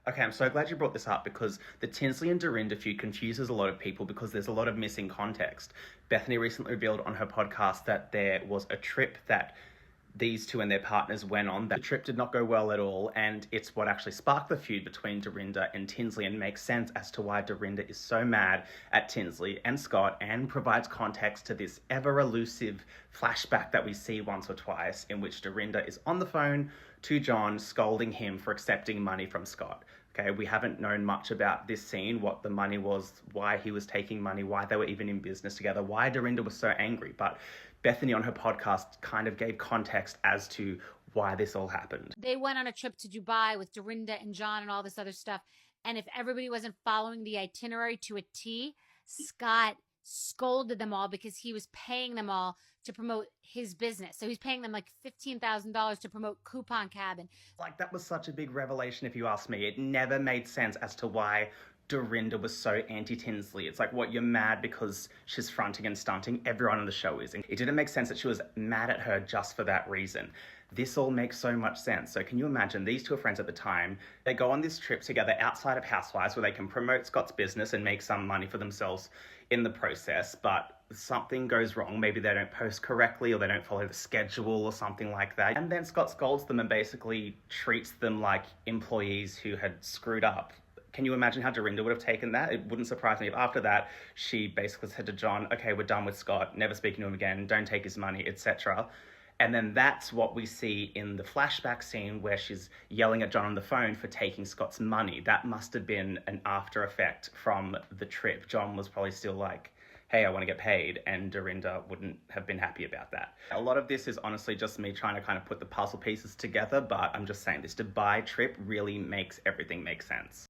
Okay, I'm so glad you brought this up because the Tinsley and Dorinda feud confuses a lot of people because there's a lot of missing context. Bethany recently revealed on her podcast that there was a trip that these two and their partners went on. That trip did not go well at all, and it's what actually sparked the feud between Dorinda and Tinsley and makes sense as to why Dorinda is so mad at Tinsley and Scott and provides context to this ever elusive flashback that we see once or twice in which Dorinda is on the phone to John scolding him for accepting money from Scott. Okay, we haven't known much about this scene, what the money was, why he was taking money, why they were even in business together, why Dorinda was so angry. But Bethany on her podcast kind of gave context as to why this all happened. They went on a trip to Dubai with Dorinda and John and all this other stuff. And if everybody wasn't following the itinerary to a T, Scott scolded them all because he was paying them all to promote his business. So he's paying them like $15,000 to promote Coupon Cabin. Like, that was such a big revelation, if you ask me. It never made sense as to why Dorinda was so anti-Tinsley. It's like, what, you're mad because she's fronting and stunting? Everyone on the show is. And it didn't make sense that she was mad at her just for that reason. This all makes so much sense. So can you imagine, these two are friends at the time. They go on this trip together outside of Housewives where they can promote Scott's business and make some money for themselves in the process, but something goes wrong. Maybe they don't post correctly or they don't follow the schedule or something like that. And then Scott scolds them and basically treats them like employees who had screwed up. Can you imagine how Dorinda would have taken that? It wouldn't surprise me if after that, she basically said to John, okay, we're done with Scott, never speaking to him again, don't take his money, etc. And then that's what we see in the flashback scene where she's yelling at John on the phone for taking Scott's money. That must have been an after effect from the trip. John was probably still like, hey, I want to get paid, and Dorinda wouldn't have been happy about that. A lot of this is honestly just me trying to kind of put the puzzle pieces together, but I'm just saying this Dubai trip really makes everything make sense.